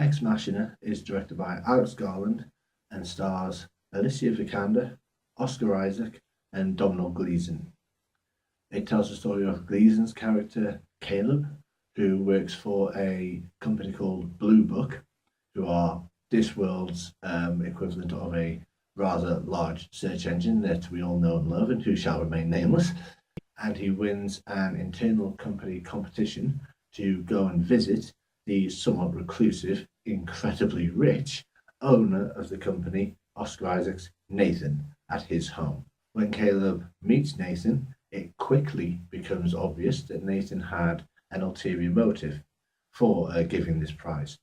Ex Machina is directed by Alex Garland and stars Alicia Vikander, Oscar Isaac, and Domhnall Gleeson. It tells the story of Gleeson's character Caleb, who works for a company called Blue Book, who are this world's equivalent of a rather large search engine that we all know and love and who shall remain nameless. And he wins an internal company competition to go and visit the somewhat reclusive, incredibly rich owner of the company, Oscar Isaac's Nathan, at his home. When Caleb meets Nathan, it quickly becomes obvious that Nathan had an ulterior motive for giving this prize.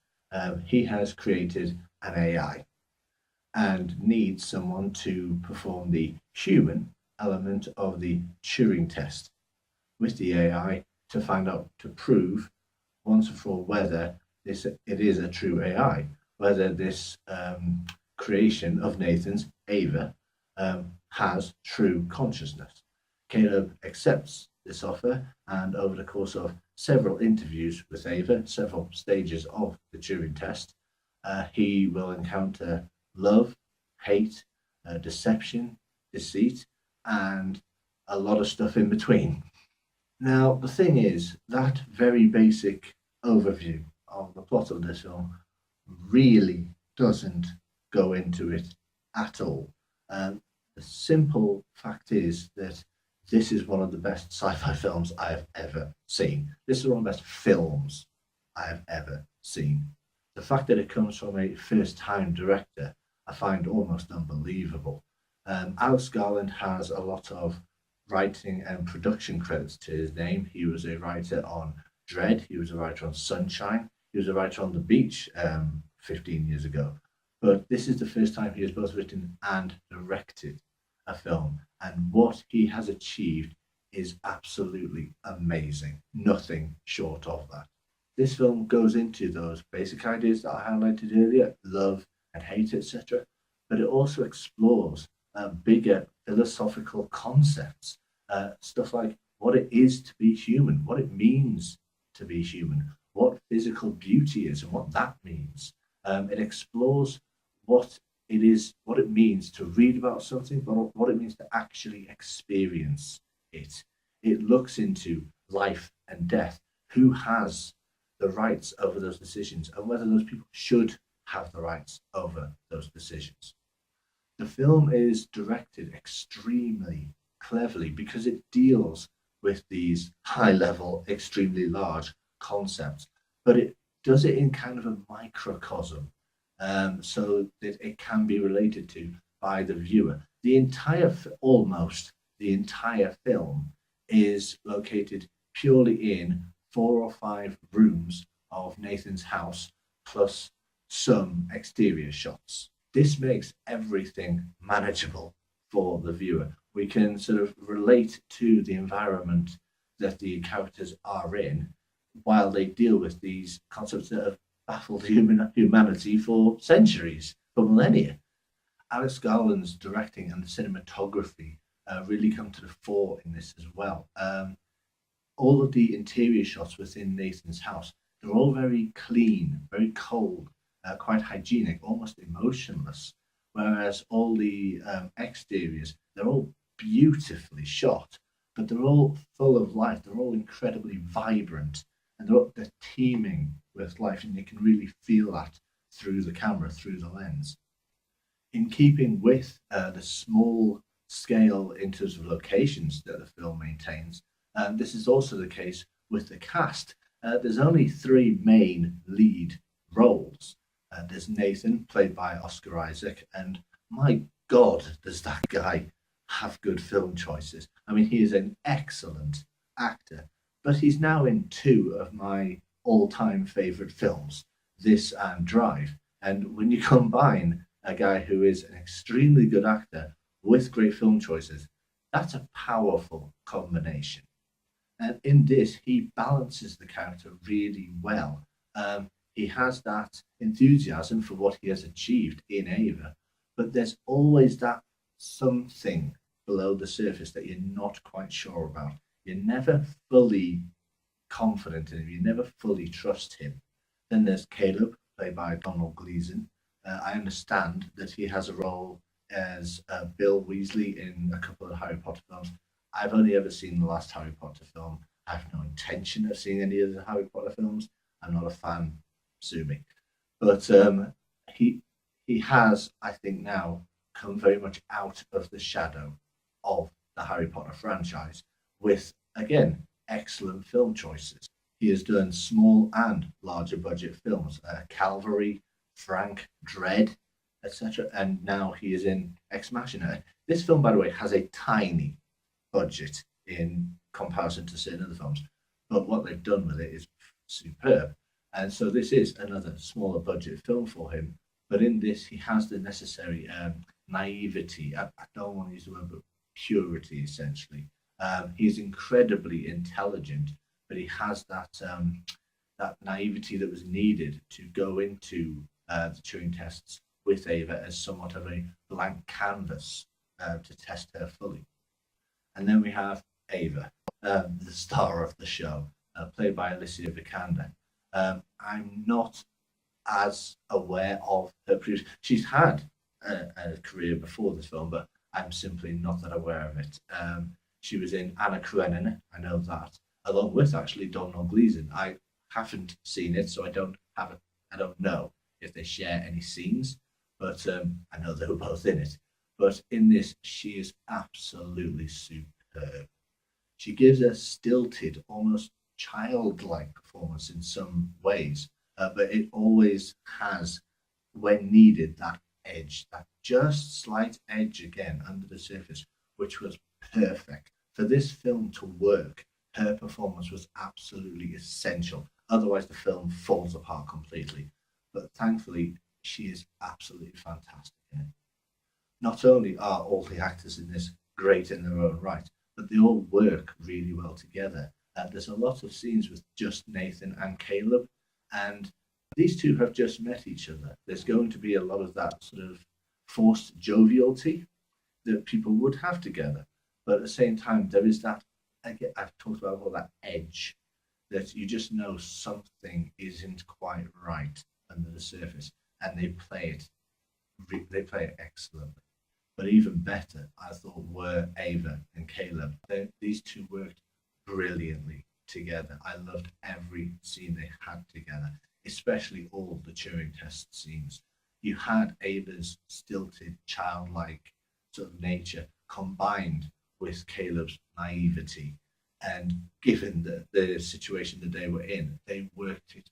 He has created an AI and needs someone to perform the human element of the Turing test with the AI to find out, to prove once and for all whether it is a true AI, whether this creation of Nathan's Ava has true consciousness. Caleb accepts this offer, and over the course of several interviews with Ava, several stages of the Turing test, he will encounter love, hate, deception, deceit, and a lot of stuff in between. Now, the thing is, that very basic overview of the plot of this film really doesn't go into it at all. The simple fact is that this is one of the best sci-fi films I have ever seen. This is one of the best films I have ever seen. The fact that it comes from a first-time director, I find almost unbelievable. Alex Garland has a lot of writing and production credits to his name. He was a writer on Dread. He was a writer on Sunshine. He was a writer on The Beach 15 years ago. But this is the first time he has both written and directed a film. And what he has achieved is absolutely amazing. Nothing short of that. This film goes into those basic ideas that I highlighted earlier, love and hate, etc. But it also explores bigger philosophical concepts, stuff like what it is to be human, what it means to be human, what physical beauty is and what that means. It explores what it is, what it means to read about something, but what it means to actually experience it. It looks into life and death, who has the rights over those decisions, and whether those people should have the rights over those decisions. The film is directed extremely cleverly because it deals with these high level, extremely large concepts, but it does it in kind of a microcosm so that it can be related to by the viewer. Almost the entire film is located purely in 4 or 5 rooms of Nathan's house, plus some exterior shots. This makes everything manageable for the viewer. We can sort of relate to the environment that the characters are in while they deal with these concepts that have baffled humanity for centuries, for millennia. Alex Garland's directing and the cinematography really come to the fore in this as well. All of the interior shots within Nathan's house, they're all very clean, very cold, quite hygienic, almost emotionless. Whereas all the exteriors, they're all beautifully shot, but they're all full of life. They're all incredibly vibrant, and they're teeming with life, and you can really feel that through the camera, through the lens. In keeping with the small scale in terms of locations that the film maintains, this is also the case with the cast. There's only 3 main lead roles. There's Nathan, played by Oscar Isaac, and my God, does that guy have good film choices. I mean, he is an excellent actor, but he's now in 2 of my all-time favourite films, this and Drive. And when you combine a guy who is an extremely good actor with great film choices, that's a powerful combination. And in this, he balances the character really well. He has that enthusiasm for what he has achieved in Ava, but there's always that something below the surface that you're not quite sure about. You're never fully confident in him, you never fully trust him. Then there's Caleb, played by Donald Gleason. I understand that he has a role as Bill Weasley in a couple of Harry Potter films. I've only ever seen the last Harry Potter film. I have no intention of seeing any of the Harry Potter films. I'm not a fan, sue me. But he he has, I think, now come very much out of the shadow of the Harry Potter franchise with, again, excellent film choices. He has done small and larger budget films, Calvary, Frank, Dread, etc. And now he is in Ex Machina. This film, by the way, has a tiny budget in comparison to certain other films, but what they've done with it is superb. And so this is another smaller budget film for him. But in this, he has the necessary naivety. I don't want to use the word, but purity, essentially. He's incredibly intelligent, but he has that naivety that was needed to go into the Turing tests with Ava as somewhat of a blank canvas to test her fully. And then we have Ava, the star of the show, played by Alicia Vikander. I'm not as aware of her previous. She's had a career before this film, but I'm simply not that aware of it. She was in Anna Karenina, I know that, along with actually Domhnall Gleeson. I haven't seen it, so I don't know if they share any scenes, but I know they were both in it. But in this, she is absolutely superb. She gives a stilted, almost childlike performance in some ways, but it always has, when needed, that edge, that just slight edge again under the surface, which was perfect. For this film to work, her performance was absolutely essential. Otherwise, the film falls apart completely. But thankfully, she is absolutely fantastic in it. Not only are all the actors in this great in their own right, but they all work really well together. There's a lot of scenes with just Nathan and Caleb, and these two have just met each other. There's going to be a lot of that sort of forced jovialty that people would have together. But at the same time, there is that, again, I've talked about all that edge that you just know something isn't quite right under the surface, and they play it excellently. But even better, I thought, were Ava and Caleb. These two worked brilliantly together. I loved every scene they had together, especially all the Turing test scenes. You had Ava's stilted, childlike sort of nature combined with Caleb's naivety. And given the situation that they were in, they worked it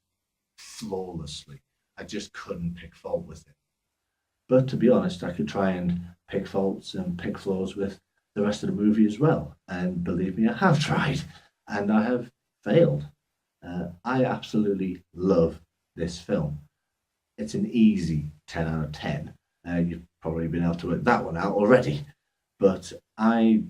flawlessly. I just couldn't pick fault with it. But to be honest, I could try and pick faults and pick flaws with the rest of the movie as well. And believe me, I have tried, and I have failed. I absolutely love this film. It's an easy 10 out of 10. You've probably been able to work that one out already. But I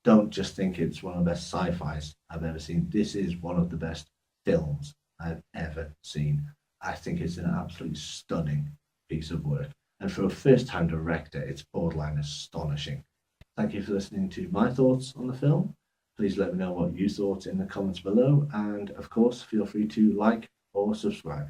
don't just think it's one of the best sci-fis I've ever seen. This is one of the best films I've ever seen. I think it's an absolutely stunning piece of work. And for a first-time director, it's borderline astonishing. Thank you for listening to my thoughts on the film. Please let me know what you thought in the comments below. And of course, feel free to like or subscribe.